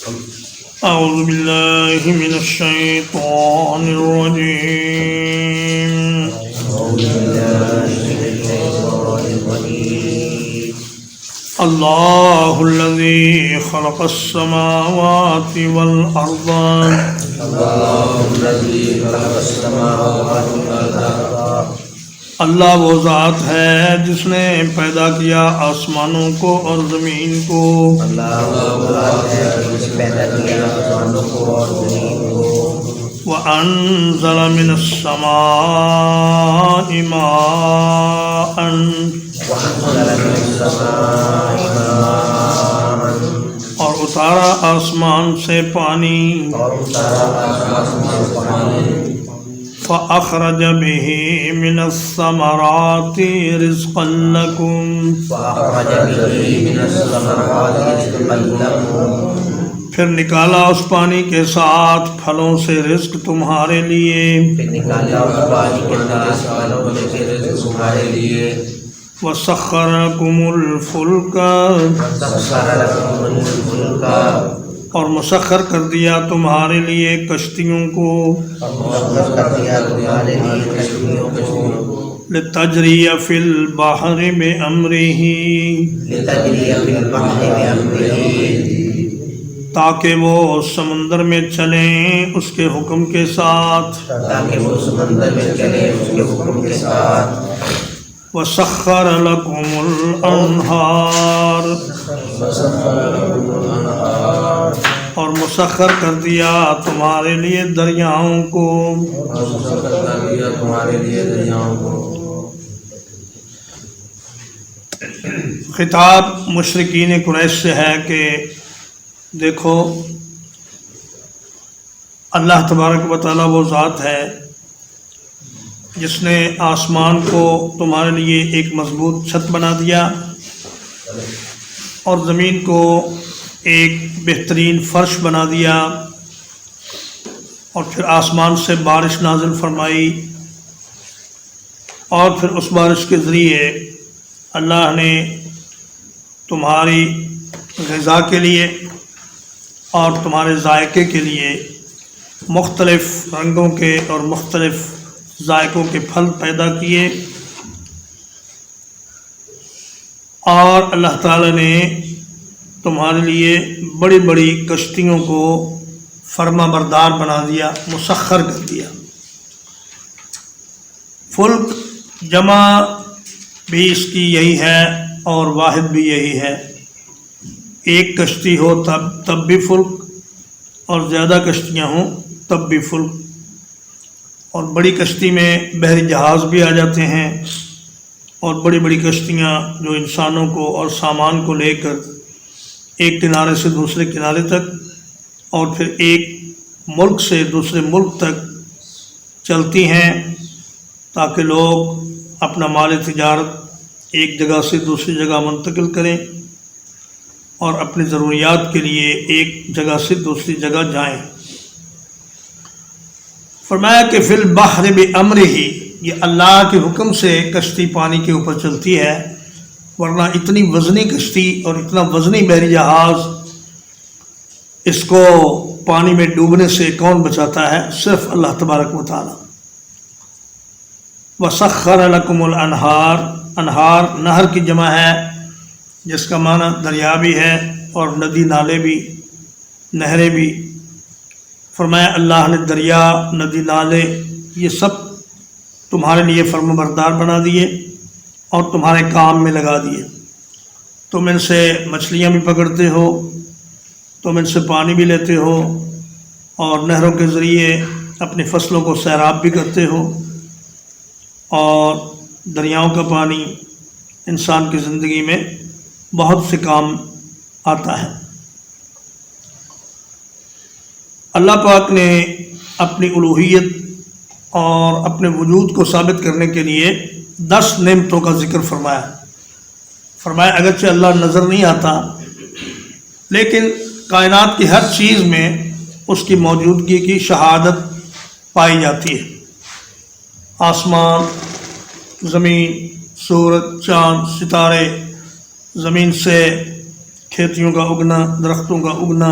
أعوذ بالله من الشيطان الرجيم. الله الذي خلق السماوات والأرض اللہ وہ ذات ہے جس نے پیدا کیا آسمانوں کو اور زمین کو. وَأَنزَلَ مِنَ السَّمَاءِ مَاءً اور اتارا آسمان سے پانی. فَأَخْرَجَ بِهِ مِنَ الثَّمَرَاتِ رِزْقًا لَكُمْ پھر نکالا اس پانی کے ساتھ پھلوں سے رزق تمہارے لیے. وَسَخَّرَ لَكُمُ الْفُلْكَ اور مسخر کر دیا تمہارے لیے کشتیوں کو. لِتَجْرِيَ فِي الْبَحْرِ بِأَمْرِهِ تاکہ وہ سمندر میں چلیں اس کے حکم کے ساتھ. وَسَخَّرَ لَكُمُ الْأَنْهَارَ اور مسخر کر دیا تمہارے لیے دریاؤں کو. خطاب مشرکین قریش سے ہے کہ دیکھو اللہ تبارک و تعالیٰ وہ ذات ہے جس نے آسمان کو تمہارے لیے ایک مضبوط چھت بنا دیا اور زمین کو ایک بہترین فرش بنا دیا اور پھر آسمان سے بارش نازل فرمائی اور پھر اس بارش کے ذریعے اللہ نے تمہاری غذا کے لیے اور تمہارے ذائقے کے لیے مختلف رنگوں کے اور مختلف ذائقوں کے پھل پیدا کیے. اور اللہ تعالی نے تمہارے لیے بڑی بڑی کشتیوں کو فرما بردار بنا دیا، مسخر کر دیا. فلک جمع بھی اس کی یہی ہے اور واحد بھی یہی ہے. ایک کشتی ہو تب بھی فلک اور زیادہ کشتیاں ہوں تب بھی فلک. اور بڑی کشتی میں بحری جہاز بھی آ جاتے ہیں اور بڑی بڑی کشتیاں جو انسانوں کو اور سامان کو لے کر ایک کنارے سے دوسرے کنارے تک اور پھر ایک ملک سے دوسرے ملک تک چلتی ہیں تاکہ لوگ اپنا مال تجارت ایک جگہ سے دوسری جگہ منتقل کریں اور اپنی ضروریات کے لیے ایک جگہ سے دوسری جگہ جائیں. فرمایا کہ فی البحر بامرہ، یہ اللہ کے حکم سے کشتی پانی کے اوپر چلتی ہے، ورنہ اتنی وزنی کشتی اور اتنا وزنی بحری جہاز اس کو پانی میں ڈوبنے سے کون بچاتا ہے؟ صرف اللہ تبارک و تعالی. وَسَخَّرَ لَكُمُ الْأَنْهَارَ، انہار نہر کی جمع ہے جس کا معنی دریا بھی ہے اور ندی نالے بھی، نہریں بھی. فرمایا اللہ نے دریا، ندی، نالے یہ سب تمہارے لیے فرما بردار بنا دیے اور تمہارے کام میں لگا دیے. تم ان سے مچھلیاں بھی پکڑتے ہو، تم ان سے پانی بھی لیتے ہو اور نہروں کے ذریعے اپنی فصلوں کو سیراب بھی کرتے ہو. اور دریاؤں کا پانی انسان کی زندگی میں بہت سے کام آتا ہے. اللہ پاک نے اپنی الوہیت اور اپنے وجود کو ثابت کرنے کے لیے 10 نعمتوں کا ذکر فرمایا اگرچہ اللہ نظر نہیں آتا لیکن کائنات کی ہر چیز میں اس کی موجودگی کی شہادت پائی جاتی ہے. آسمان، زمین، سورج، چاند، ستارے، زمین سے کھیتیوں کا اگنا، درختوں کا اگنا،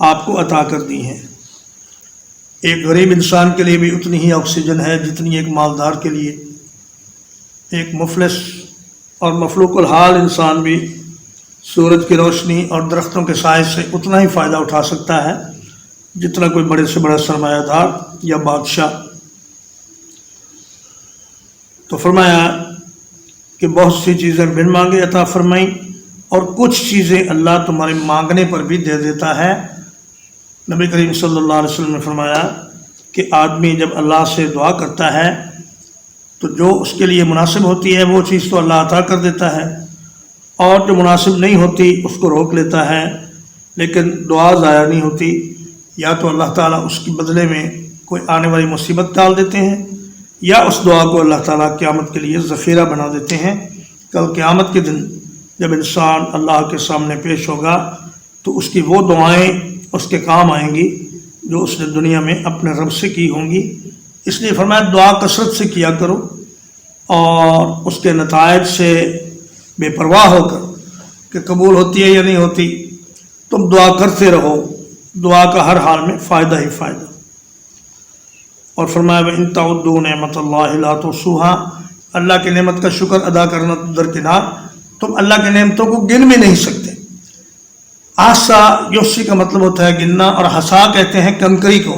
آپ کو عطا کر دی ہیں۔ ایک غریب انسان کے لیے بھی اتنی ہی آکسیجن ہے جتنی ایک مالدار کے لیے۔ ایک مفلس اور مفلوق الحال انسان بھی سورج کی روشنی اور درختوں کے سائے سے اتنا ہی فائدہ اٹھا سکتا ہے جتنا کوئی بڑے سے بڑا سرمایہ دار یا بادشاہ۔ تو فرمایا کہ بہت سی چیزیں بن مانگے عطا فرمائیں، اور کچھ چیزیں اللہ تمہارے مانگنے پر بھی دے دیتا ہے۔ نبی کریم صلی اللہ علیہ وسلم نے فرمایا کہ آدمی جب اللہ سے دعا کرتا ہے تو جو اس کے لیے مناسب ہوتی ہے وہ چیز تو اللہ عطا کر دیتا ہے، اور جو مناسب نہیں ہوتی اس کو روک لیتا ہے، لیکن دعا ضائع نہیں ہوتی۔ یا تو اللہ تعالیٰ اس کے بدلے میں کوئی آنے والی مصیبت ڈال دیتے ہیں، یا اس دعا کو اللہ تعالیٰ قیامت کے لیے ذخیرہ بنا دیتے ہیں۔ کل قیامت کے دن جب انسان اللہ کے سامنے پیش ہوگا تو اس کی وہ دعائیں اس کے کام آئیں گی جو اس نے دنیا میں اپنے رب سے کی ہوں گی۔ اس لیے فرمایا دعا کثرت سے کیا کرو، اور اس کے نتائج سے بے پرواہ ہو کر کہ قبول ہوتی ہے یا نہیں ہوتی، تم دعا کرتے رہو، دعا کا ہر حال میں فائدہ ہی فائدہ۔ اور فرمایا وَإِن تَعُدُّوا نِعْمَتَ اللَّهِ لَا تُحْصُوهَا، اللہ کی نعمت کا شکر ادا کرنا درکنار، تم اللہ کی نعمتوں کو گن بھی نہیں سکتے۔ احصا یحصی کا مطلب ہوتا ہے گننا، اور حصا کہتے ہیں کنکری کو۔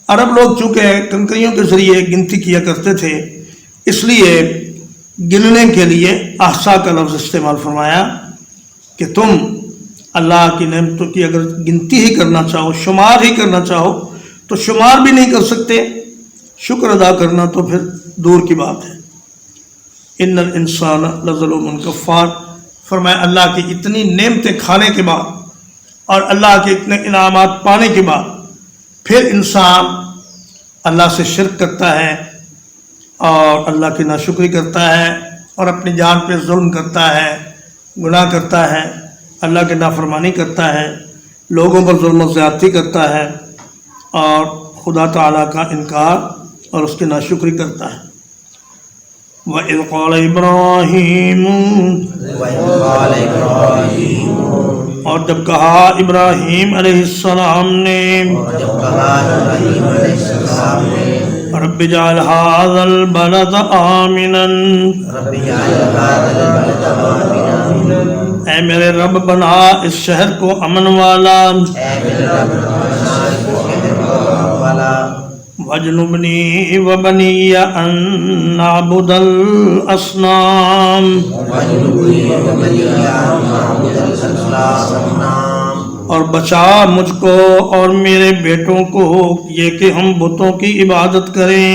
عرب لوگ چونکہ کنکریوں کے ذریعے گنتی کیا کرتے تھے، اس لیے گننے کے لیے احصا کا لفظ استعمال فرمایا کہ تم اللہ کی نعمتوں کی اگر گنتی ہی کرنا چاہو، شمار ہی کرنا چاہو تو شمار بھی نہیں کر سکتے، شکر ادا کرنا تو پھر دور کی بات ہے۔ ان الانسان لظلوم کفار، فرمایا اللہ کی اتنی نعمتیں کھانے کے بعد اور اللہ کے اتنے انعامات پانے کے بعد پھر انسان اللہ سے شرک کرتا ہے اور اللہ کی ناشکری کرتا ہے اور اپنی جان پہ ظلم کرتا ہے، گناہ کرتا ہے، اللہ کی نافرمانی کرتا ہے، لوگوں پر ظلم و زیادتی کرتا ہے، اور خدا تعالیٰ کا انکار اور اس کی ناشکری کرتا ہے۔ وَإِذْ قَالَ إِبْرَاهِيمُ، اور جب کہا ابراہیم علیہ السلام نے، رب اجعل هذا البلد آمنا، اے میرے رب بنا اس شہر کو امن والا، وَاجْنُبْنِي وَبَنِيَّ أَن نَّعْبُدَ الْأَصْنَامَ، اور بچا مجھ کو اور میرے بیٹوں کو یہ کہ ہم بتوں کی عبادت کریں،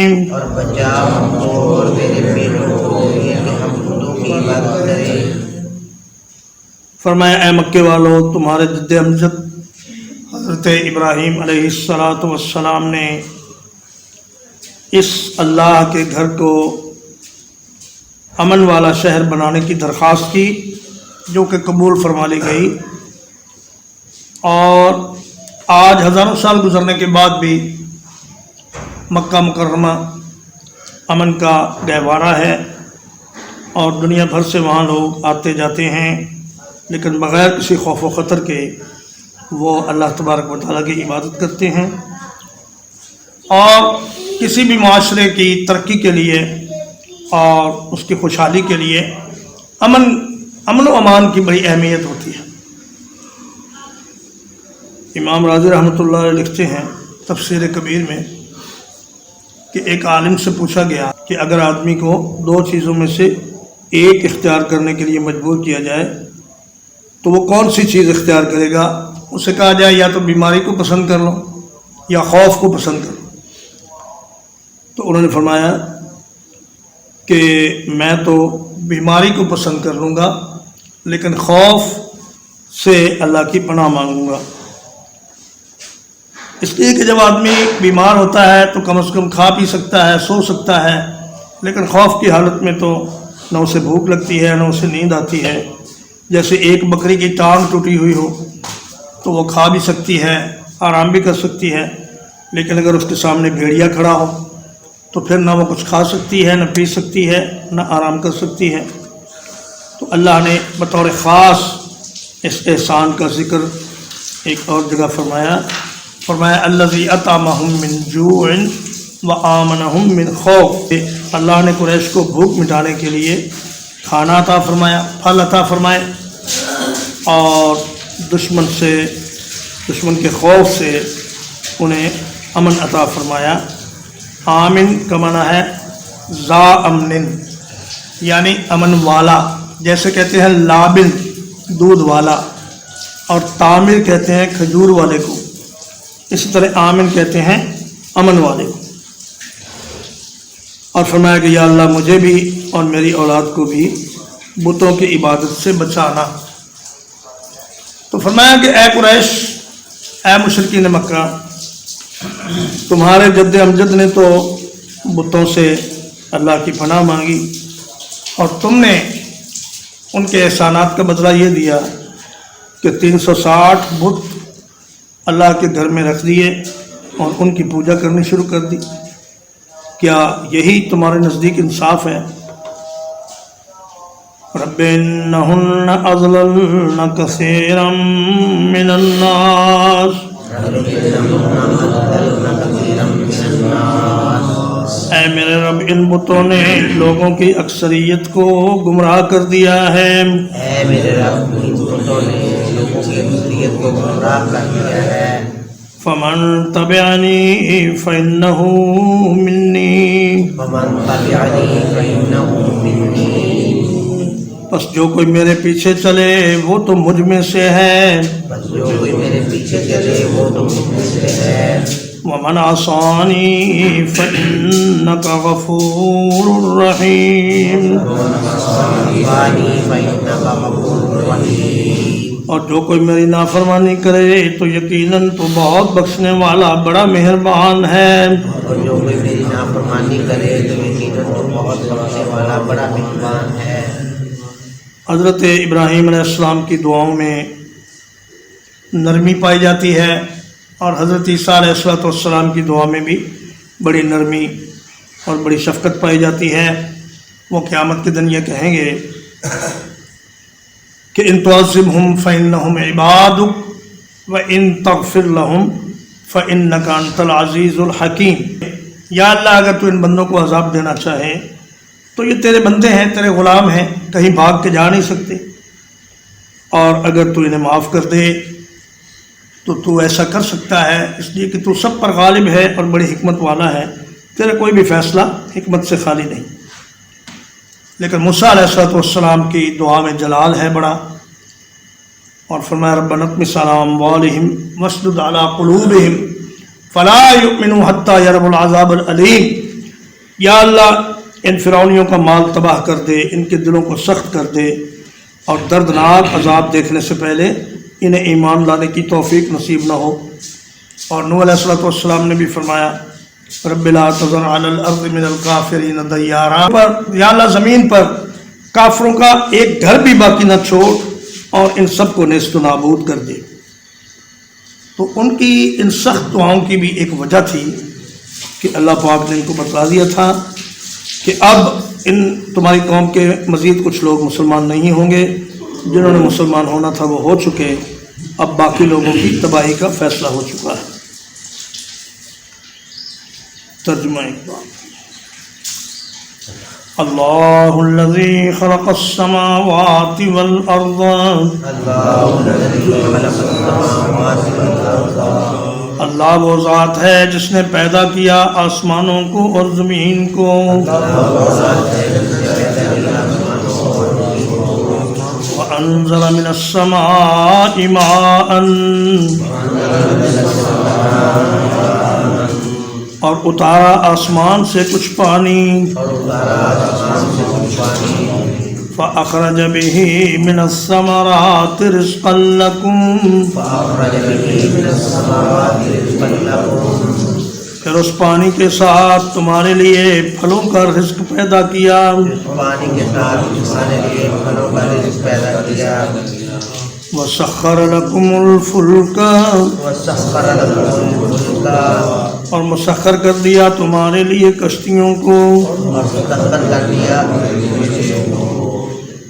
فرمایا اے مکے والو، تمہارے جد امجد حضرت ابراہیم علیہ السلام نے اس اللہ کے گھر کو امن والا شہر بنانے کی درخواست کی، جو کہ قبول فرما لی گئی، اور آج ہزاروں سال گزرنے کے بعد بھی مکہ مکرمہ امن کا گہوارہ ہے، اور دنیا بھر سے وہاں لوگ آتے جاتے ہیں، لیکن بغیر کسی خوف و خطر کے وہ اللہ تبارک و تعالیٰ کی عبادت کرتے ہیں۔ اور کسی بھی معاشرے کی ترقی کے لیے اور اس کی خوشحالی کے لیے امن و امان کی بڑی اہمیت ہوتی ہے۔ امام راضی رحمۃ اللہ علیہ لکھتے ہیں تفسیر کبیر میں کہ ایک عالم سے پوچھا گیا کہ اگر آدمی کو دو چیزوں میں سے ایک اختیار کرنے کے لیے مجبور کیا جائے تو وہ کون سی چیز اختیار کرے گا؟ اسے کہا جائے یا تو بیماری کو پسند کر لو یا خوف کو پسند کر لو۔ تو انہوں نے فرمایا کہ میں تو بیماری کو پسند کر لوں گا، لیکن خوف سے اللہ کی پناہ مانگوں گا۔ اس لیے کہ جب آدمی بیمار ہوتا ہے تو کم از کم کھا پی سکتا ہے، سو سکتا ہے، لیکن خوف کی حالت میں تو نہ اسے بھوک لگتی ہے نہ اسے نیند آتی ہے۔ جیسے ایک بکری کی ٹانگ ٹوٹی ہوئی ہو تو وہ کھا بھی سکتی ہے، آرام بھی کر سکتی ہے، لیکن اگر اس کے سامنے بھیڑیا کھڑا ہو تو پھر نہ وہ کچھ کھا سکتی ہے، نہ پی سکتی ہے، نہ آرام کر سکتی ہے۔ تو اللہ نے بطور خاص اس احسان کا ذکر ایک اور جگہ فرمایا الذی اطعمہم من جوع وآمنہم من خوف، اللہ نے قریش کو بھوک مٹانے کے لیے کھانا عطا فرمایا، پھل عطا فرمائے، اور دشمن کے خوف سے انہیں امن عطا فرمایا۔ آمن کا معنی ہے ذا امن، یعنی امن والا، جیسے کہتے ہیں لابن دودھ والا، اور تامر کہتے ہیں کھجور والے کو، اسی طرح آمن کہتے ہیں امن والے کو۔ اور فرمایا کہ یا اللہ مجھے بھی اور میری اولاد کو بھی بتوں کی عبادت سے بچانا۔ تو فرمایا کہ اے قریش، اے مشرکین مکہ، تمہارے جد امجد نے تو بتوں سے اللہ کی پناہ مانگی، اور تم نے ان کے احسانات کا بدلہ یہ دیا کہ 360 بت اللہ کے گھر میں رکھ دیے اور ان کی پوجا کرنی شروع کر دی۔ کیا یہی تمہارے نزدیک انصاف ہے؟ رب انہن اضللن کثیرا من الناس، اے میرے رب ان بتوں نے لوگوں کی اکثریت کو گمراہ کر دیا ہے۔ اے میرے رب ان بتوں نے لوگوں کی اکثریت کو گمراہ کر دیا ہے۔ فمن تبعنی فإنہ منی، فمن تبعنی فإنہ منی، بس جو کوئی میرے پیچھے چلے وہ تو مجھ میں سے ہے۔ بس جو کوئی میرے پیچھے چلے وہ تو مجھ میں سے ہے۔ ومن عصانی فإنک غفور رحیم، اور جو کوئی میری نافرمانی کرے تو یقیناً تو بہت بخشنے والا بڑا مہربان ہے۔ اور جو کوئی میری نافرمانی کرے تو یقیناً تو بہت بخشنے والا بڑا مہربان ہے۔ حضرت ابراہیم علیہ السلام کی دعاؤں میں نرمی پائی جاتی ہے، اور حضرت عیسیٰ علیہ السلام کی دعا میں بھی بڑی نرمی اور بڑی شفقت پائی جاتی ہے۔ وہ قیامت کے دن یہ کہیں گے کہ ان تعذبہم فإنہم عبادک وإن تغفر لہم فإنک انت العزیز الحکیم، یا اللہ اگر تو ان بندوں کو عذاب دینا چاہے تو یہ تیرے بندے ہیں، تیرے غلام ہیں، کہیں بھاگ کے جا نہیں سکتے، اور اگر تو انہیں معاف کر دے تو تو ایسا کر سکتا ہے، اس لیے کہ تو سب پر غالب ہے اور بڑی حکمت والا ہے، تیرا کوئی بھی فیصلہ حکمت سے خالی نہیں۔ لیکن موسیٰ علیہ السلام کی دعا میں جلال ہے بڑا، اور فرمایا ربنا اطمس علی اموالہم واشدد علی قلوبہم فلا یؤمنوا حتی یروا العذاب العلیم، یا اللہ ان فرعونیوں کا مال تباہ کر دے، ان کے دلوں کو سخت کر دے، اور دردناک عذاب دیکھنے سے پہلے انہیں ایمان لانے کی توفیق نصیب نہ ہو۔ اور نوح علیہ السلام نے بھی فرمایا رب لا تذر علی الارض من الکافرین دیارا، یا اللہ زمین پر کافروں کا ایک گھر بھی باقی نہ چھوڑ اور ان سب کو نیست و نابود کر دے۔ تو ان کی ان سخت دعاؤں کی بھی ایک وجہ تھی کہ اللہ پاک نے ان کو بتلا دیا تھا کہ اب ان تمہاری قوم کے مزید کچھ لوگ مسلمان نہیں ہوں گے، جنہوں نے مسلمان ہونا تھا وہ ہو چکے، اب باقی لوگوں کی تباہی کا فیصلہ ہو چکا ہے۔ ترجمہ اقبال۔ اللہ الذی خلق السماوات والارض، اللہ وہ ذات ہے جس نے پیدا کیا آسمانوں کو اور زمین کو، وَأَنزَلَ مِنَ السَّمَاءِ مَاءً، اور اتارا آسمان سے کچھ پانی، فَأَخْرَجَ بِهِ مِنَ الثَّمَرَاتِ رِزْقًا لَكُمْ، پھر اس پانی کے ساتھ تمہارے لیے پھلوں کا رزق پیدا کیا، پانی کے ساتھ تمہارے لیے پھلوں کا رزق پیدا کیا، وَسَخَّرَ لَكُمُ الْفُلْكَ، وَسَخَّرَ لَكُمُ الْفُلْكَ، اور مسخر کر دیا تمہارے لیے کشتیوں کو، اور مسخر کر دیا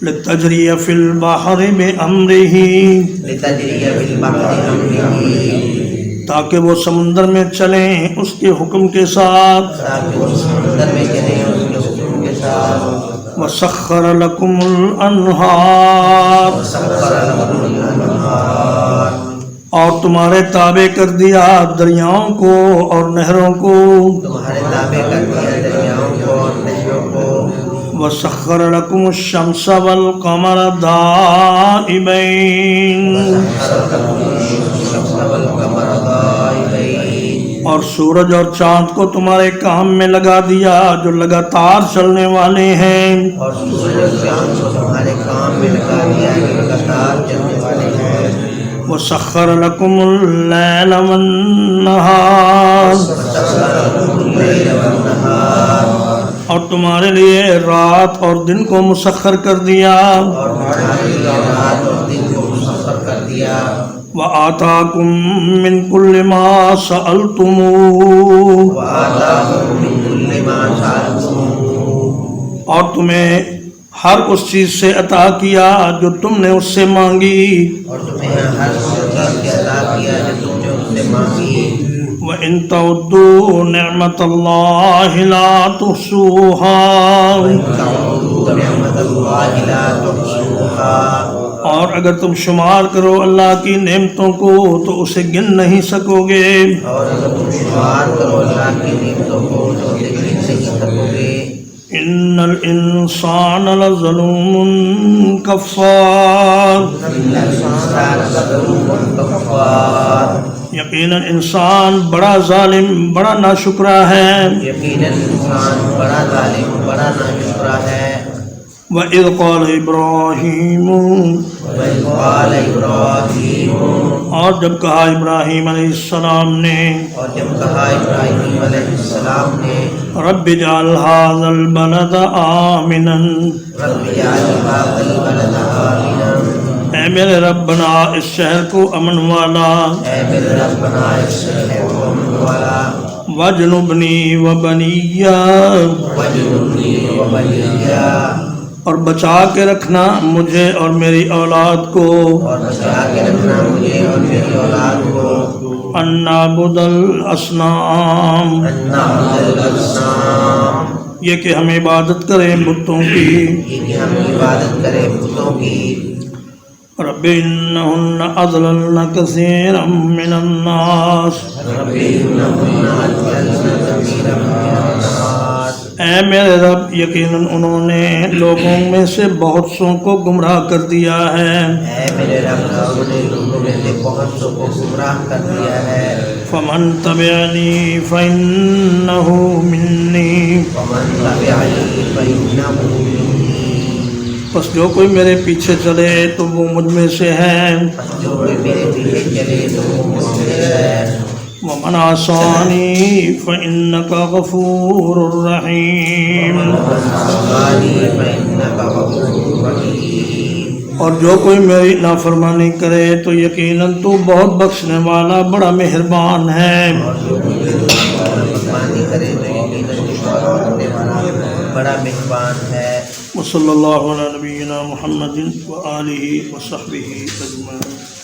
لتجری فی البحر بأمرہ، لتجری فی البحر امرہ، تاکہ وہ سمندر میں چلیں اس کے حکم کے ساتھ، تاکہ وہ سمندر میں چلے اس کے حکم کے ساتھ، وسخر لکم الانہار، وسخر لکم الانہار، اور تمہارے تابع کر دیا دریاؤں کو اور نہروں کو، تمہارے تابع کر دیا دریاؤں کو اور نہروں کو، وسخر لکم الشمس والقمر دائبین، وسخر لکم الشمس والقمر دائبین، اور سورج اور چاند کو تمہارے کام میں لگا دیا جو لگاتار چلنے والے ہیں، اور سورج اور چاند کو تمہارے کام میں لگا دیا جو لگاتار چلنے والے ہیں، وسخر لکم اللیل والنہار، وسخر لکم اللیل والنہار، اور تمہارے لیے رات اور دن کو مسخر کر دیا، اور تمہارے لیے رات اور دن کو مسخر کر دیا، وآتاکم من کل ما سألتموہ، وآتاکم من کل ما سألتموہ، اور تمہیں ہر اس چیز سے عطا کیا جو تم نے اس سے مانگی، اور تمہیں ہر چیز عطا کیا جو تم نے اس سے مانگی، وَإِن تَعُدُّوا نِعْمَةَ اللَّهِ لَا تُحْصُوهَا، تعودوا نعمت اللہ لا تحصوها، اور اگر تم شمار کرو اللہ کی نعمتوں کو تو اسے گن نہیں سکو گے، اور اگر تم شمار کرو اللہ کی نعمتوں کو تو اسے گن نہیں سکو گے، ان الانسان لظلوم کفار، ان الانسان لظلوم کفار، یقیناً انسان بڑا ظالم بڑا ناشکرا ہے، یقیناً انسان بڑا ظالم بڑا ناشکرا ہے، وَإِذْ قَالَ إِبْرَاهِيمُ، وَإِذْ قَالَ إِبْرَاهِيمُ، اور جب کہا ابراہیم علیہ السلام نے، اور جب کہا ابراہیم علیہ السلام نے، رب اجعل هذا البلد آمنا، رب اجعل هذا البلد آمنا، اے میرے رب بنا اس شہر کو امن والا، اے میرے رب بنا اس شہر کو امن والا، وجنبنی وبنی، وجنبنی وبنی، اور بچا کے رکھنا مجھے اور میری اولاد کو، اور بچا کے رکھنا مجھے اور میری اولاد کو، ان نعبد الاصنام، ان نعبد الاصنام، یہ کہ ہم عبادت کریں بتوں کی، یہ کہ ہم عبادت کریں بتوں کی، رب انہن اضللن کثیرا من الناس، رب انہن اضللن کثیرا من الناس، اے میرے رب یقیناً انہوں نے لوگوں میں سے بہت سوں کو گمراہ کر دیا ہے، اے میرے رب انہوں نے لوگوں میں سے بہت سو کو گمراہ کر دیا ہے، فمن تبعنی فإنہ منی، ومن تبعنی فإنہ منی، پس جو کوئی میرے پیچھے چلے تو وہ مجھ میں سے ہے، پس جو کوئی میرے پیچھے چلے تو وہ مجھ سے ہے، ومن عصانی فإنک غفور رحیم، ومن عصانی فإنک غفور رحیم، اور جو کوئی میری نافرمانی کرے تو یقیناً تو بہت بخشنے والا بڑا مہربان ہے، اور جو کوئی میری نافرمانی کرے تو یقیناً بہت بخشنے والا بڑا مہربان ہے۔ وصلی اللہ علی نبینا محمد وآلہ وصحبہ اجمعین۔